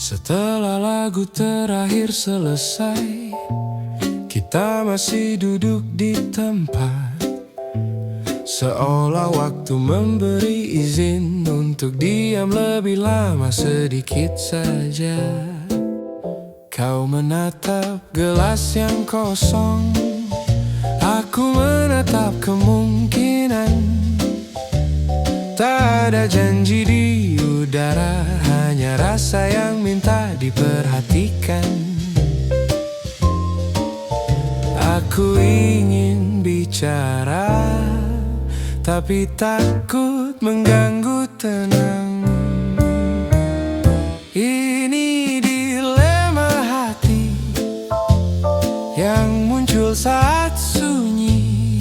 Setelah lagu terakhir selesai, kita masih duduk di tempat, seolah waktu memberi izin untuk diam lebih lama sedikit saja. Kau menatap gelas yang kosong, aku menatap kemungkinan. Tak ada janji di udara, hanya rasa yang minta diperhatikan. Aku ingin bicara, tapi takut mengganggu tenang. Ini dilema hati yang muncul saat sunyi,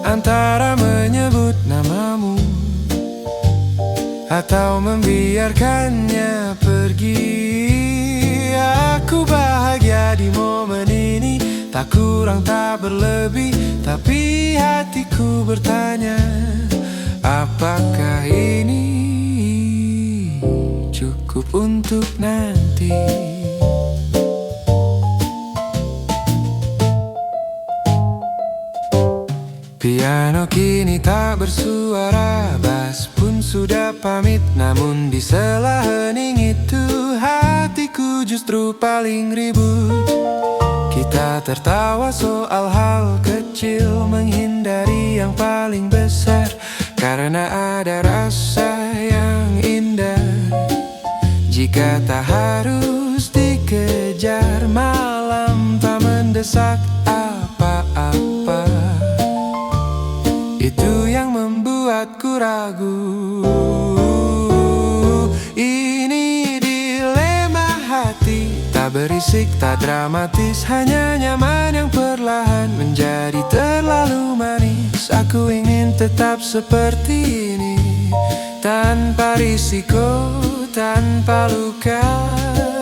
antara menyebut namamu atau membiarkannya pergi. Aku bahagia di momen ini, tak kurang tak berlebih, tapi hatiku bertanya, apakah ini cukup untuk nanti? Piano kini tak bersuara, bass pun sudah pamit. Namun di sela hening itu, hatiku justru paling ribut. Kita tertawa soal hal kecil, menghindari yang paling besar, karena ada rasa yang indah jika tak harus dikejar. Malam tak mendesak apa-apa, itu yang membuatku ragu. Ini dilema hati, tak berisik, tak dramatis, hanya nyaman yang perlahan menjadi terlalu manis. Aku ingin tetap seperti ini, tanpa risiko, tanpa luka.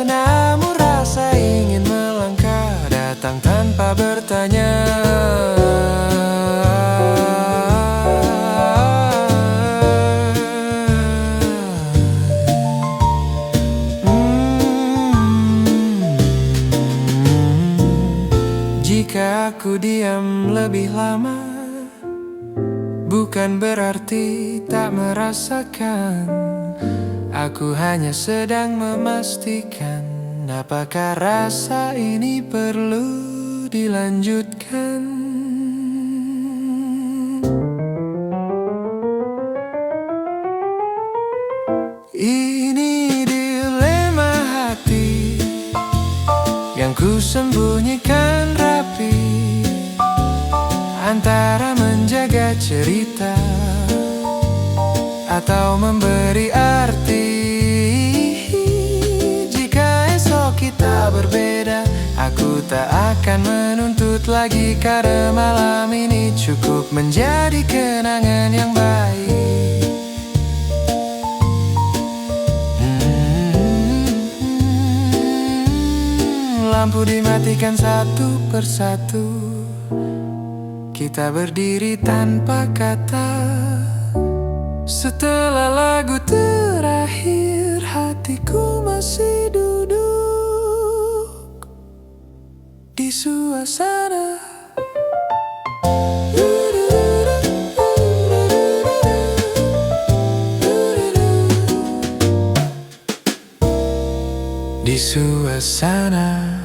Namun rasa ingin melangkah datang tanpa bertanya. Jika aku diam lebih lama, bukan berarti tak merasakan. Aku hanya sedang memastikan, apakah rasa ini perlu dilanjutkan. Ini dilema hati yang ku sembunyikan rapi, antara menjaga cerita atau memberi arti. Jika esok kita berbeda, aku tak akan menuntut lagi, karena malam ini cukup menjadi kenangan yang baik. Lampu dimatikan satu persatu, kita berdiri tanpa kata. Setelah lagu terakhir, hatiku masih duduk di suasana. Di suasana.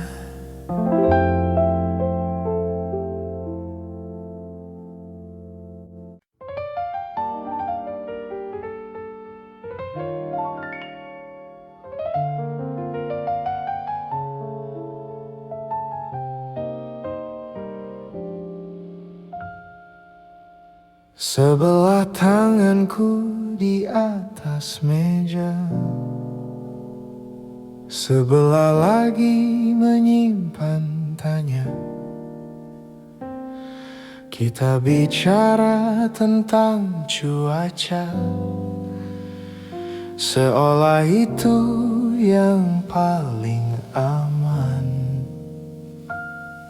Sebelah tanganku di atas meja, sebelah lagi menyimpan tanya. Kita bicara tentang cuaca, seolah itu yang paling aman.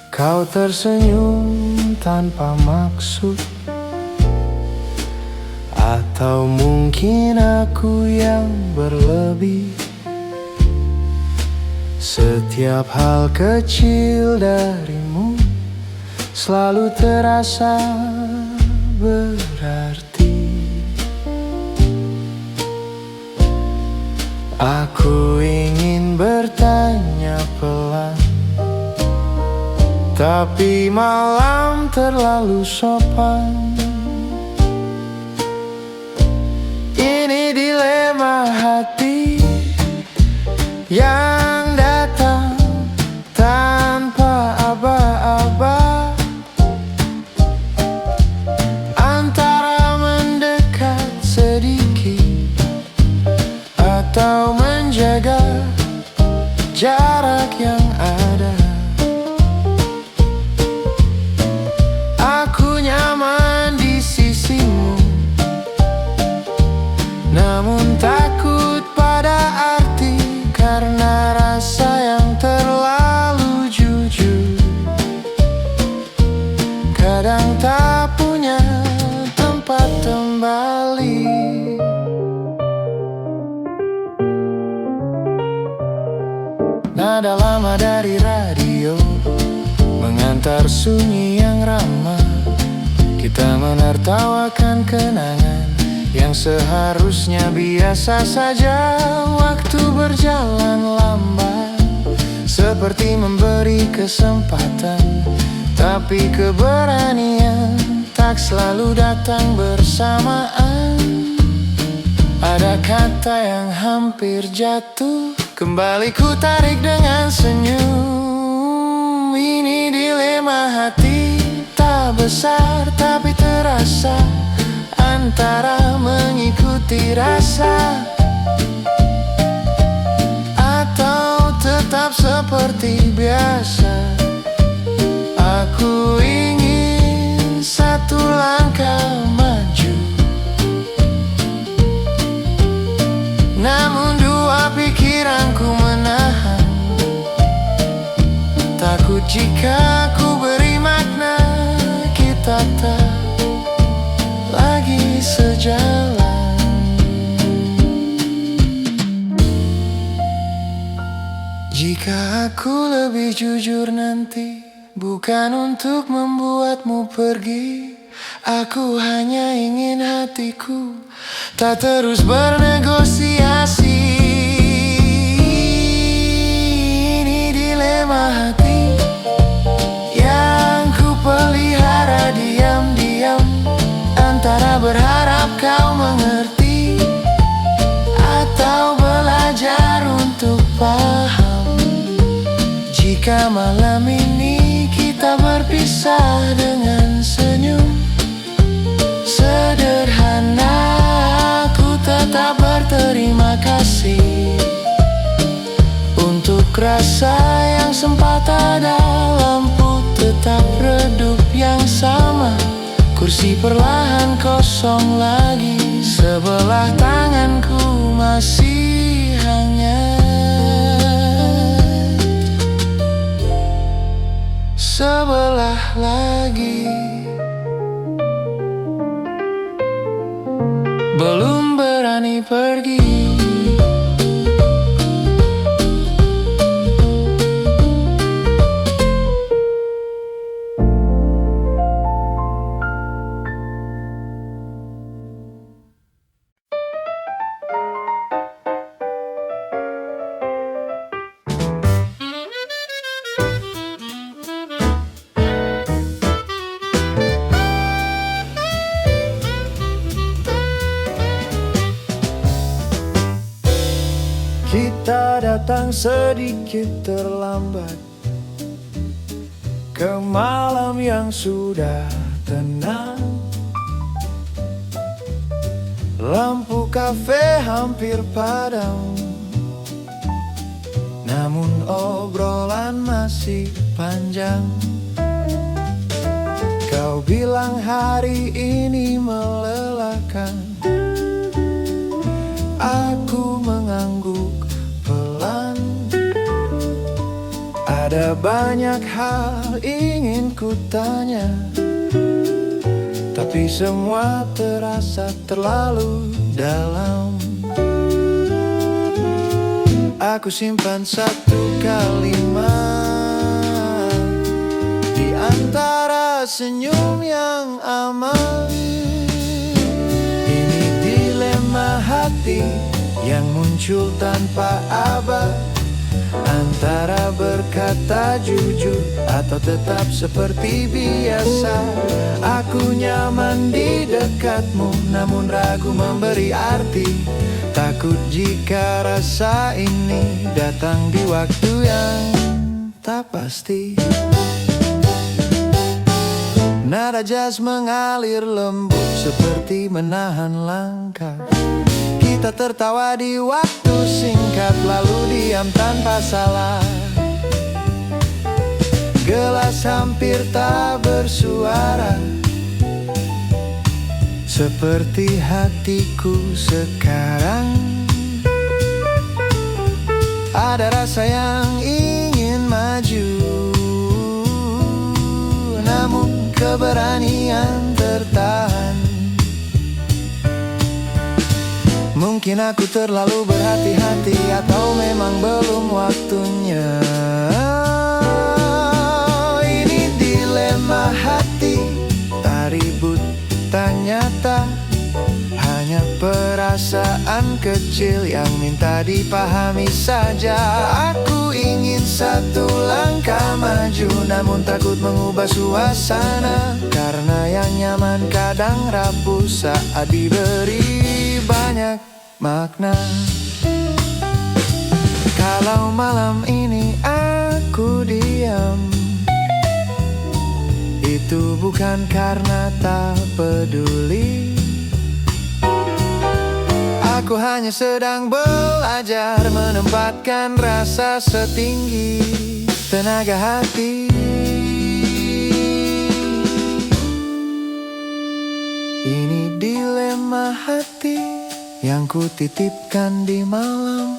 Kau tersenyum tanpa maksud, atau mungkin aku yang berlebih. Setiap hal kecil darimu selalu terasa berarti. Aku ingin bertanya pelan, tapi malam terlalu sopan. Ini dilema hati yang datang tanpa aba-aba, antara mendekat sedikit atau menjaga jarak yang ada. Aku nyaman di sisimu, namun takut pada arti karena rasa yang terlalu jujur. Kadang tak punya tempat kembali. Nada lama dari radio mengantar sunyi yang ramah. Kita menertawakan kenangan yang seharusnya biasa saja. Waktu berjalan lambat, seperti memberi kesempatan, tapi keberanian tak selalu datang bersamaan. Ada kata yang hampir jatuh, kembali ku tarik dengan senyum. Ini dilema hati, tak besar tapi terasa, antara mengikuti rasa atau tetap seperti biasa. Aku ingin satu langkah maju, namun dua pikiranku menahan. Takut jika ku beri makna, kita tak lagi sejalan. Jika aku lebih jujur nanti, bukan untuk membuatmu pergi, aku hanya ingin hatiku tak terus bernegosiasi. Ini dilema hati yang ku pelihara diam-diam, antara berharap kau mengerti atau belajar untuk paham. Jika malam ini kita berpisah dengan senyum sederhana, aku tetap berterima kasih untuk rasa yang sempat ada. Lampu tetap redup yang sama, kursi perlahan kosong lagi, sebelah tanganku masih hangat. Sebelah lagi, belum berani pergi. Kita datang sedikit terlambat ke malam yang sudah tenang. Lampu kafe hampir padam, namun obrolan masih panjang. Kau bilang hari ini melelahkan, aku mengangguk pelan. Ada banyak hal ingin ku tanya, tapi semua terasa terlalu dalam. Aku simpan satu kalimat di antara senyum yang aman. Ini dilema hati yang muncul tanpa abah, antara berkata jujur atau tetap seperti biasa. Aku nyaman di dekatmu, namun ragu memberi arti. Takut jika rasa ini datang di waktu yang tak pasti. Nada jazz mengalir lembut seperti menahan langkah. Kita tertawa di waktu singkat, lalu diam tanpa salah. Gelas hampir tak bersuara, seperti hatiku sekarang. Ada rasa yang ingin maju, namun keberanian tertahan. Mungkin aku terlalu berhati-hati, atau memang belum waktunya. Ini dilema hati, tak ribut, tak nyata, hanya perasaan kecil yang minta dipahami saja. Aku ingin satu langkah maju, namun takut mengubah suasana, karena yang nyaman kadang rapuh saat diberi banyak makna. Kalau malam ini aku diam, itu bukan karena tak peduli. Aku hanya sedang belajar menempatkan rasa setinggi tenaga hati. Ini dilema hati yang kutitipkan di malam.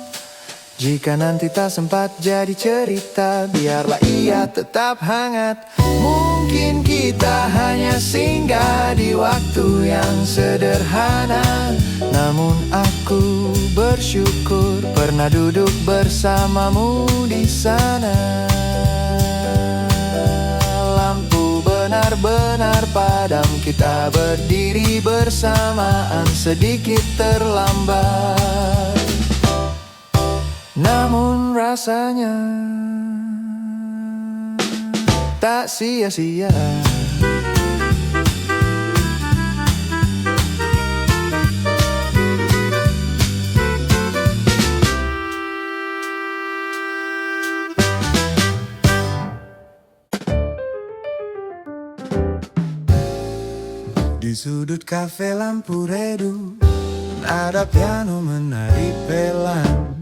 Jika nanti tak sempat jadi cerita, biarlah ia tetap hangat. Mungkin kita hanya singgah di waktu yang sederhana, namun aku bersyukur pernah duduk bersamamu di sana. Lampu benar-benar padam, kita berdiri bersamaan sedikit terlambat, namun rasanya tak sia-sia. Di sudut kafe lampu redup, ada piano menari pelan.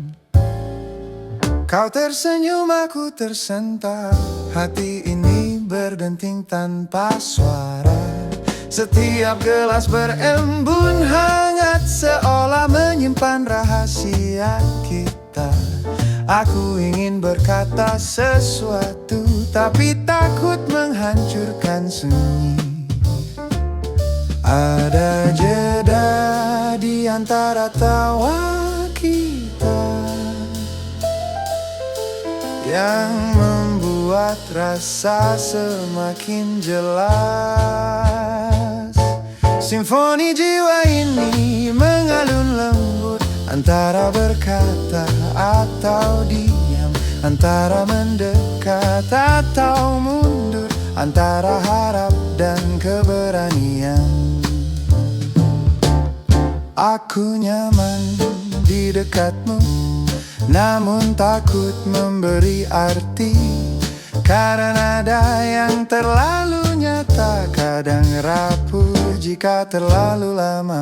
Kau tersenyum, aku tersentak. Hati ini berdenting tanpa suara. Setiap gelas berembun hangat, seolah menyimpan rahasia kita. Aku ingin berkata sesuatu, tapi takut menghancurkan sunyi. Ada jeda di antara tawa kita yang membuat rasa semakin jelas. Simfoni jiwa ini mengalun lembut, antara berkata atau diam, antara mendekat atau mundur, antara harap dan keberanian. Aku nyaman di dekatmu, namun takut memberi arti, karena ada yang terlalu nyata kadang rapuh jika terlalu lama.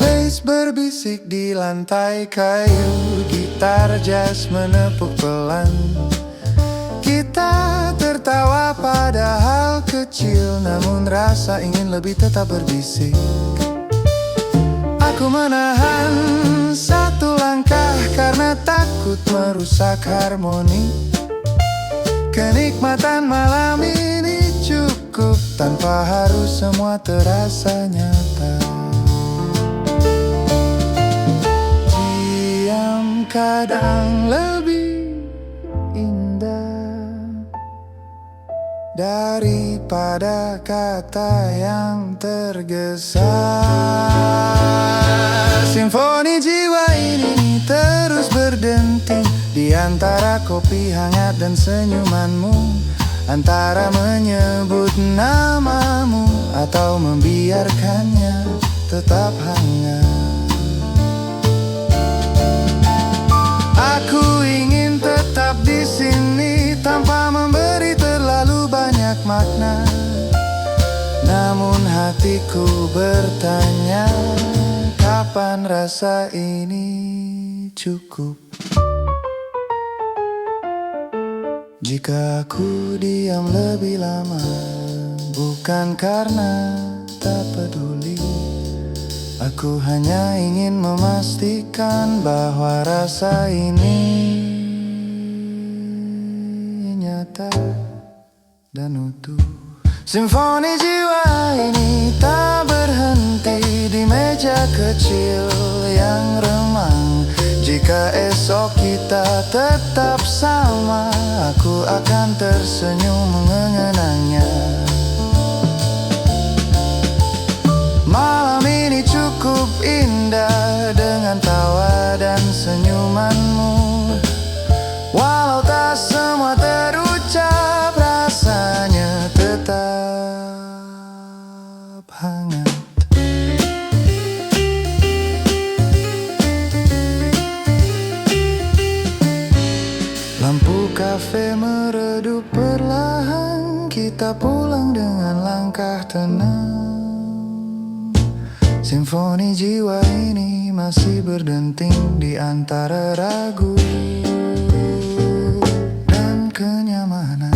Bass berbisik di lantai kayu, gitar jazz menepuk pelan. Kita tertawa pada hal kecil, namun rasa ingin lebih tetap berbisik. Aku menahan satu langkah karena takut merusak harmoni. Kenikmatan malam ini cukup tanpa harus semua terasa nyata. kadang lebih indah daripada kata yang tergesa. Simfoni jiwa ini terus berdenting di antara kopi hangat dan senyumanmu, antara menyebut namamu atau membiarkannya tetap hangat. Aku ingin tetap di sini tanpa memberi terlalu banyak makna, namun hatiku bertanya, kapan rasa ini cukup? Jika aku diam lebih lama, bukan karena tak peduli, aku hanya ingin memastikan bahwa rasa ini nyata dan utuh. Simfoni jiwa ini tak berhenti di meja kecil yang remang. Jika esok kita tetap sama, aku akan tersenyum mengenangnya. Malam ini cukup indah dengan tawa dan senyumanmu. Walau tak semua terucap, rasanya tetap hangat. Lampu kafe meredup perlahan, kita pulang dengan langkah tenang. Simfoni jiwa ini masih berdenting di antara ragu dan kenyamanan.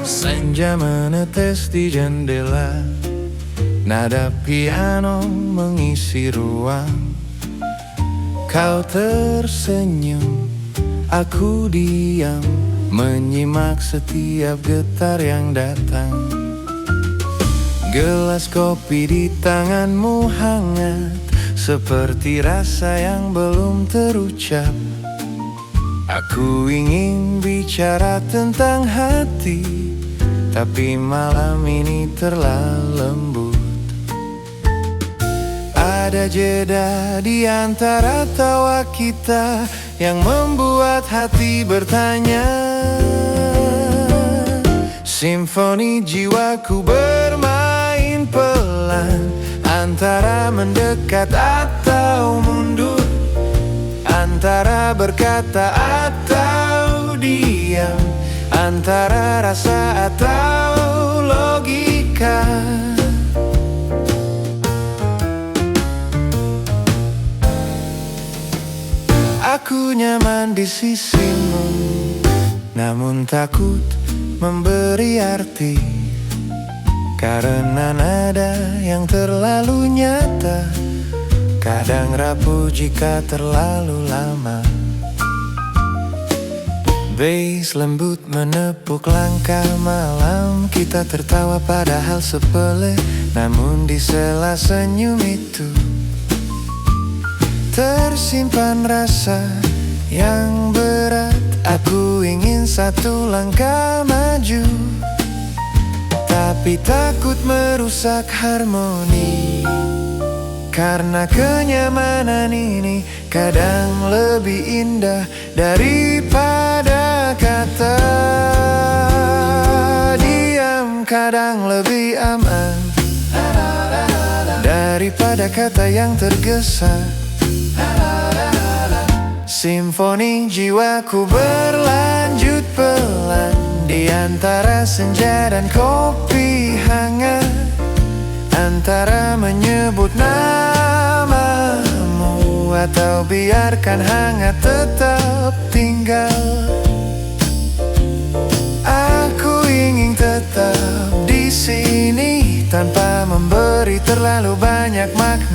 Senja menetes di jendela, nada piano mengisi ruang. Kau tersenyum, aku diam, menyimak setiap getar yang datang. Gelas kopi di tanganmu hangat, seperti rasa yang belum terucap. Aku ingin bicara tentang hati, tapi malam ini terlalu lembut. Ada jeda di antara tawa kita yang membuat hati bertanya. Simfoni jiwaku bermain pelan, antara mendekat atau mundur, antara berkata atau diam, antara rasa atau logika. Aku nyaman di sisimu, namun takut memberi arti, karena nada yang terlalu nyata kadang rapuh jika terlalu lama. Bass lembut menepuk langkah malam, kita tertawa pada hal sepele, namun di sela senyum itu tersimpan rasa yang berat. Aku ingin satu langkah maju, tapi takut merusak harmoni, karena kenyamanan ini kadang lebih indah daripada kata diam. Kadang lebih aman daripada kata yang tergesa. Simfoni jiwaku berlanjut pelan di antara senja dan kopi hangat, antara menyebut namamu atau biarkan hangat tetap tinggal. Aku ingin tetap di sini tanpa memberi terlalu banyak makna,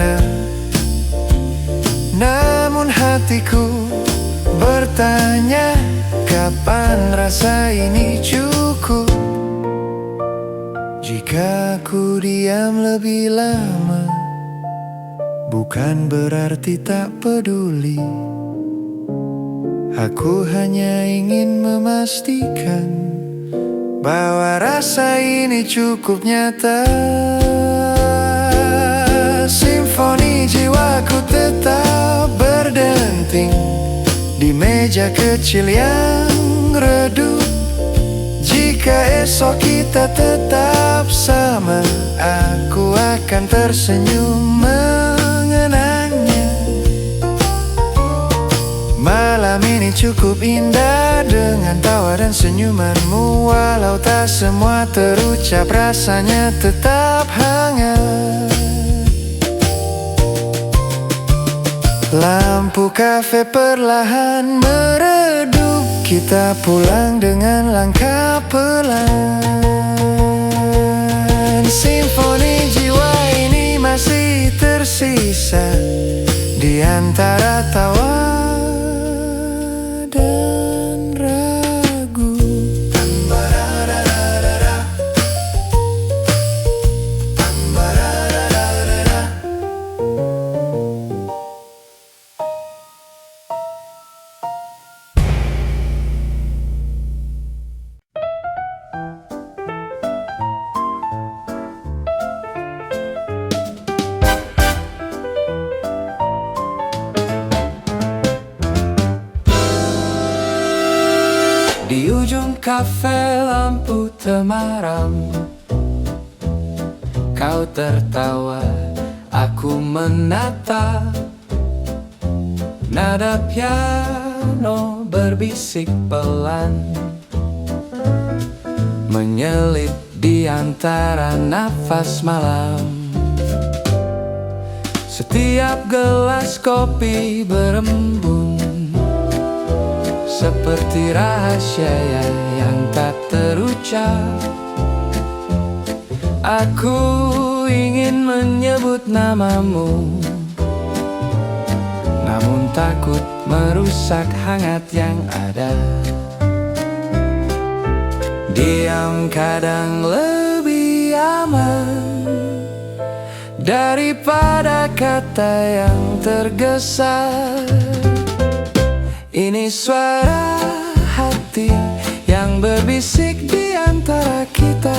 hatiku bertanya, kapan rasa ini cukup? Jika aku diam lebih lama, bukan berarti tak peduli. Aku hanya ingin memastikan bahwa rasa ini cukup nyata. Simfoni jiwaku tetap berdenting di meja kecil yang redup. Jika esok kita tetap sama, aku akan tersenyum mengenangnya. Malam ini cukup indah dengan tawa dan senyumanmu. Walau tak semua terucap, rasanya tetap hangat. Lampu kafe perlahan meredup, kita pulang dengan langkah pelan. Simfoni jiwa ini masih tersisa di antara tawa dan ragu. Di ujung kafe lampu temaram, kau tertawa, aku menatap. Nada piano berbisik pelan, menyelip di antara nafas malam. Setiap gelas kopi berembun, seperti rahasia yang tak terucap. Aku ingin menyebut namamu, namun takut merusak hangat yang ada. Diam kadang lebih aman daripada kata yang tergesa. Ini suara hati yang berbisik di antara kita,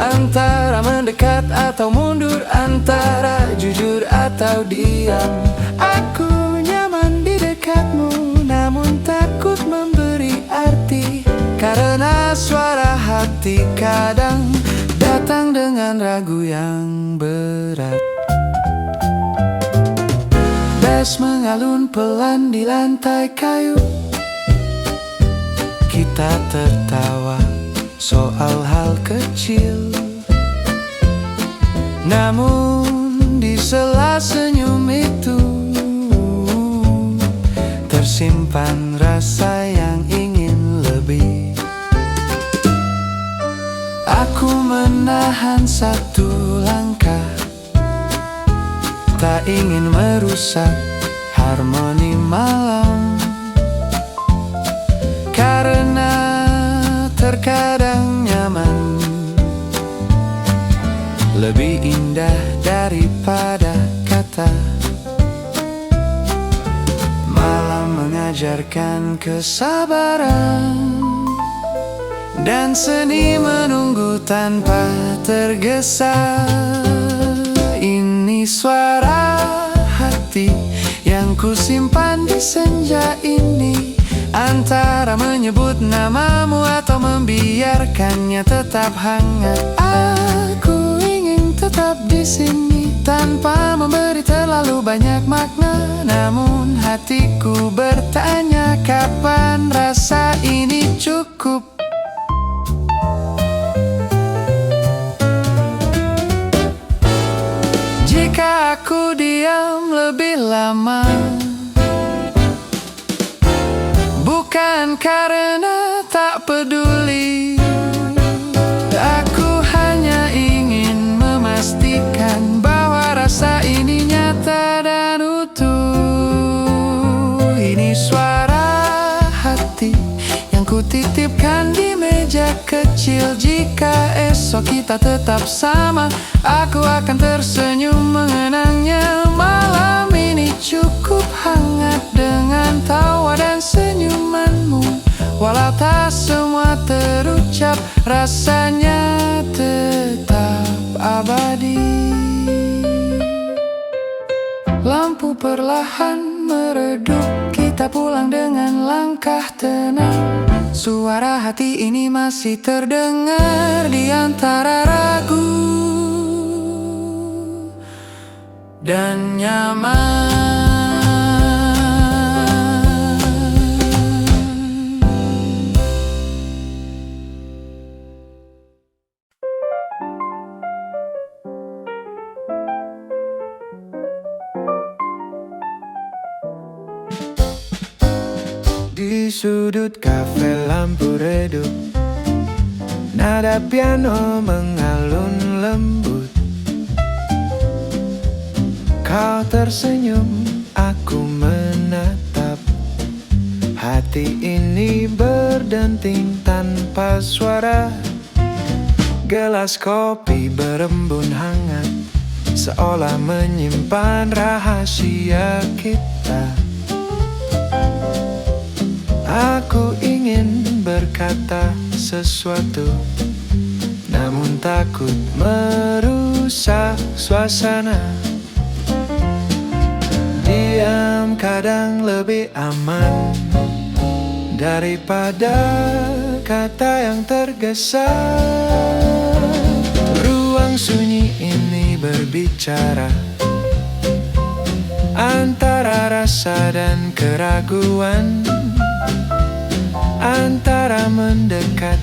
antara mendekat atau mundur, antara jujur atau diam. Aku nyaman di dekatmu, namun takut memberi arti, karena suara hati kadang datang dengan ragu yang berat. Es mengalun pelan di lantai kayu, kita tertawa soal hal kecil. Namun di sela senyum itu tersimpan rasa yang ingin lebih. Aku menahan satu langkah, tak ingin merusak harmoni malam, karena terkadang nyaman lebih indah daripada kata. Malam mengajarkan kesabaran dan seni menunggu tanpa tergesa. Ini suara hati yang kusimpan di senja ini, antara menyebut namamu atau membiarkannya tetap hangat. Aku ingin tetap di sini tanpa memberi terlalu banyak makna, namun hatiku bertanya, kapan rasa ini cukup? Jika aku diam lebih lama, bukan karena tak peduli, aku hanya ingin memastikan bahwa rasa ini nyata dan utuh. jika esok kita tetap sama, aku akan tersenyum mengenangnya. Malam ini cukup hangat dengan tawa dan senyumanmu. Walau tak semua terucap, rasanya tetap abadi. Lampu perlahan meredup, kita pulang dengan langkah tenang. Suara hati ini masih terdengar di antara ragu dan nyaman. Di sudut kafe lampu redup, nada piano mengalun lembut. Kau tersenyum, aku menatap. Hati ini berdenting tanpa suara. Gelas kopi berembun hangat, seolah menyimpan rahasia kita. Aku ingin berkata sesuatu, namun takut merusak suasana. Diam kadang lebih aman daripada kata yang tergesa. Ruang sunyi ini berbicara antara rasa dan keraguan, antara mendekat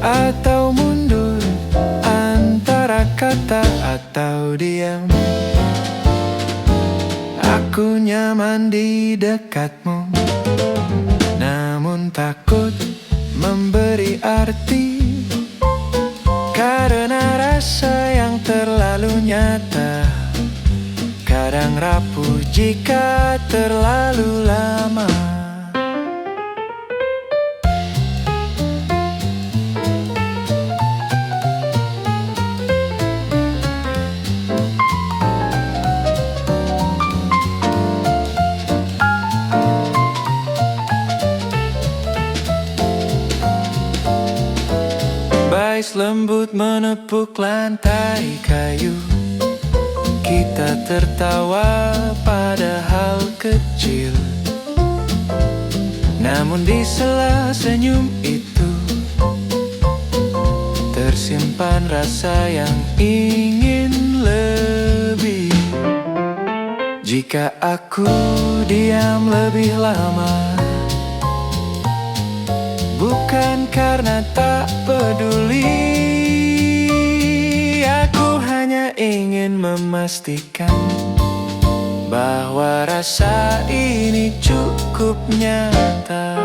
atau mundur, antara kata atau diam. Aku nyaman di dekatmu, namun takut memberi arti, karena rasa yang terlalu nyata kadang rapuh jika terlalu lama. Bais lembut menepuk lantai kayu. Kita tertawa pada hal kecil, namun di sela senyum itu tersimpan rasa yang ingin lebih. Jika aku diam lebih lama, bukan karena tak peduli, aku hanya ingin memastikan bahwa rasa ini cukup nyata.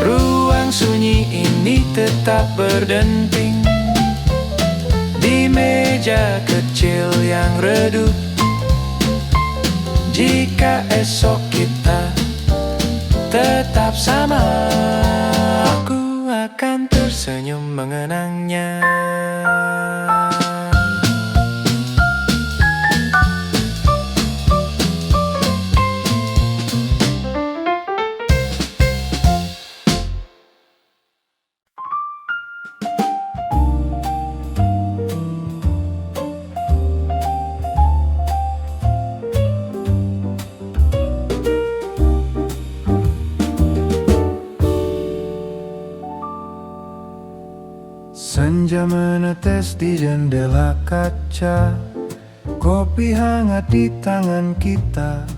Ruang sunyi ini tetap berdenting di meja kecil yang redup. Jika esok kita tetap sama, aku akan tersenyum mengenangnya. Senja menetes di jendela kaca, kopi hangat di tangan kita.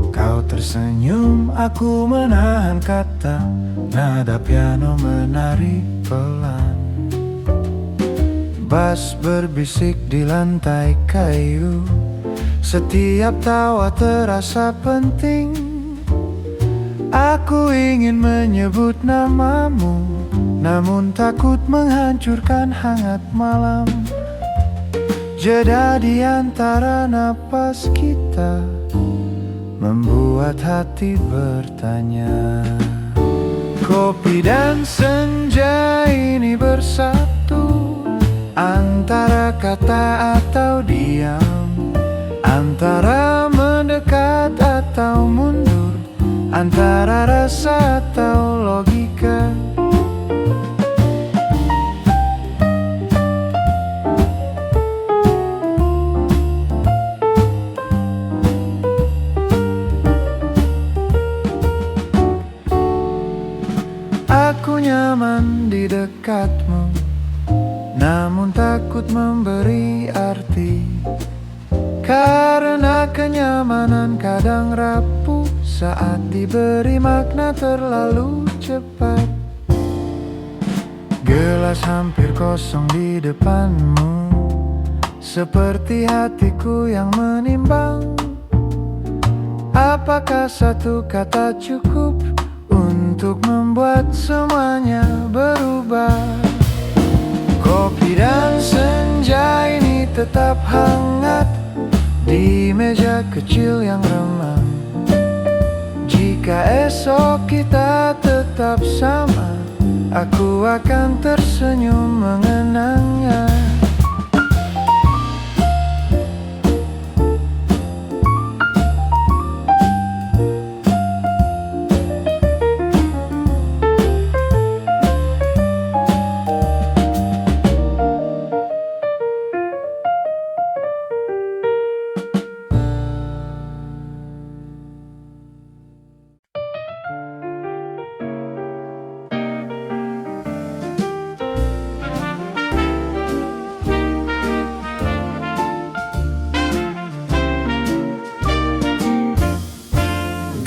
Kau tersenyum, aku menahan kata, nada piano menari pelan. Bass berbisik di lantai kayu, setiap tawa terasa penting. Aku ingin menyebut namamu, namun takut menghancurkan hangat malam. Jeda di antara napas kita membuat hati bertanya. Kopi dan senja ini bersatu, antara kata atau diam, antara mendekat atau mundur, antara rasa atau logika. Aku nyaman di dekatmu, namun takut memberi arti, karena kenyamanan kadang rapuh saat diberi makna terlalu cepat. Gelas hampir kosong di depanmu, seperti hatiku yang menimbang. Apakah satu kata cukup untuk membuat semuanya berubah? Kopi dan senja ini tetap hangat di meja kecil yang remang. Jika esok kita tetap sama, aku akan tersenyum mengenangnya.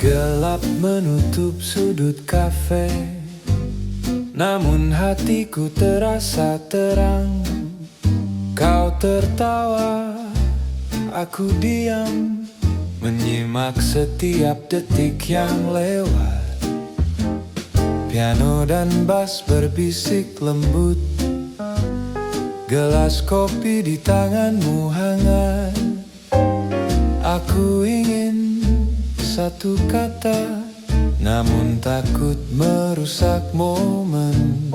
Gelap menutup sudut kafe, namun hatiku terasa terang. Kau tertawa, aku diam, menyimak setiap detik yang lewat. Piano dan bass berbisik lembut, gelas kopi di tanganmu hangat. Aku ingin satu kata, namun takut merusak momen.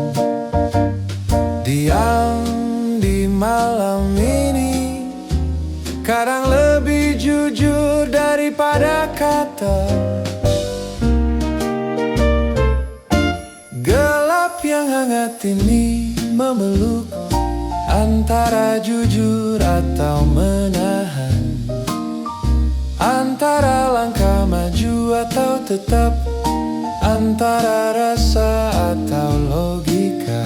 Diam di malam ini kadang lebih jujur daripada kata. Gelap yang hangat ini memeluk, antara jujur atau menahan, antara langkah maju atau tetap, antara rasa atau logika.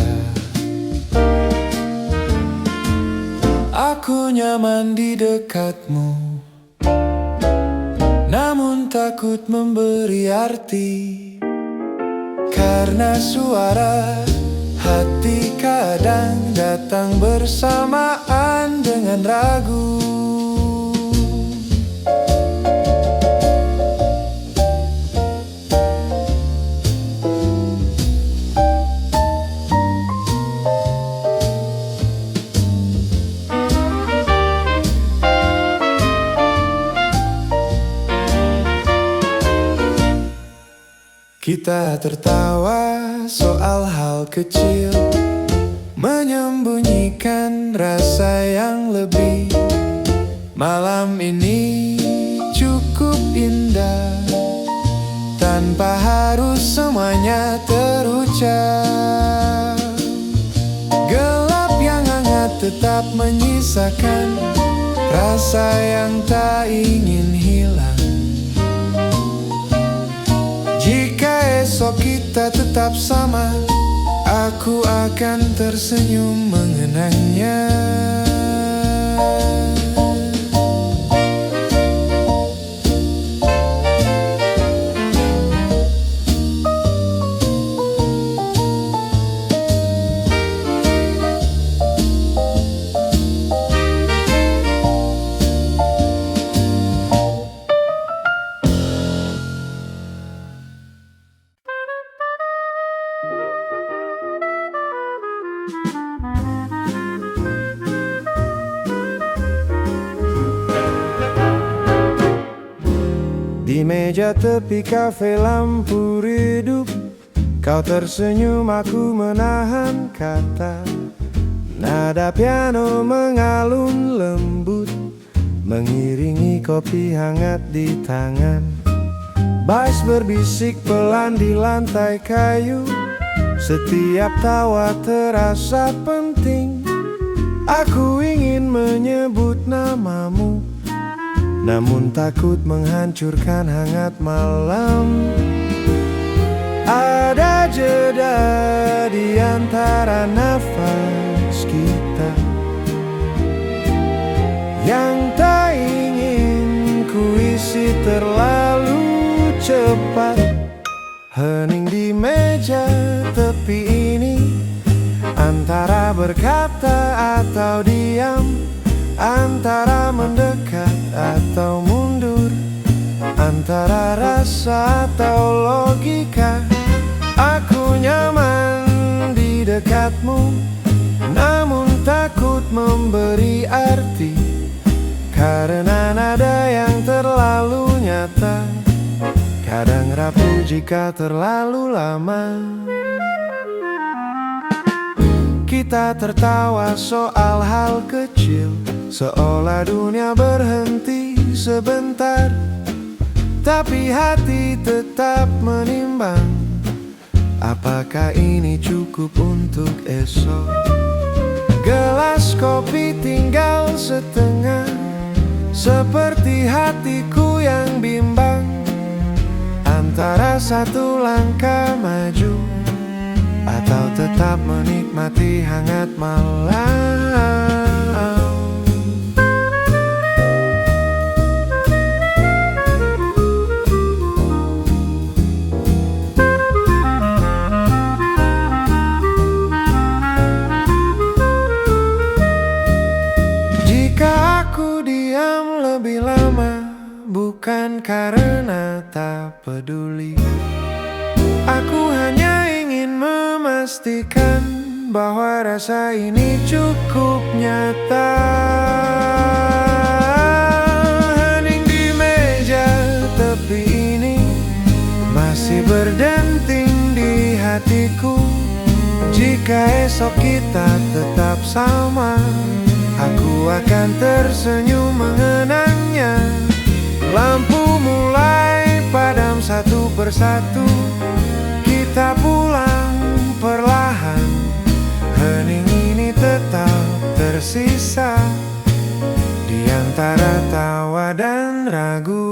Aku nyaman di dekatmu, namun takut memberi arti, karena suara hati kadang datang bersamaan dengan ragu. Kita tertawa soal hal kecil, menyembunyikan rasa yang lebih. Malam ini cukup indah, tanpa harus semuanya terucap. Gelap yang hangat tetap menyisakan rasa yang tak ingin hilang. Jika esok kita tetap sama, aku akan tersenyum mengenangnya. Di meja tepi kafe lampu redup, Kau tersenyum, aku menahan kata. Nada piano mengalun lembut, mengiringi kopi hangat di tangan. Bass berbisik pelan di lantai kayu. Setiap tawa terasa penting. Aku ingin menyebut namamu, namun takut menghancurkan hangat malam. Ada jeda di antara nafas kita yang tak ingin ku isi terlalu cepat. Hening di meja tepi ini, antara berkata atau diam, antara mendekat atau mundur, antara rasa atau logika. Aku nyaman di dekatmu, namun takut memberi arti, karena nada yang terlalu nyata kadang rapuh jika terlalu lama. Kita tertawa soal hal kecil, seolah dunia berhenti sebentar. Tapi hati tetap menimbang, apakah ini cukup untuk esok? Gelas kopi tinggal setengah, seperti hatiku yang bimbang. Antara satu langkah maju atau tetap menikmati hangat malam. Jika aku diam lebih lama, bukan karena tak peduli, aku hanya ingin memastikan bahwa rasa ini cukup nyata. Hening di meja tepi ini masih berdenting di hatiku. Jika esok kita tetap sama, aku akan tersenyum mengenangnya. Lampu mulai padam satu persatu, kita pulang perlahan. Hening ini tetap tersisa di antara tawa dan ragu.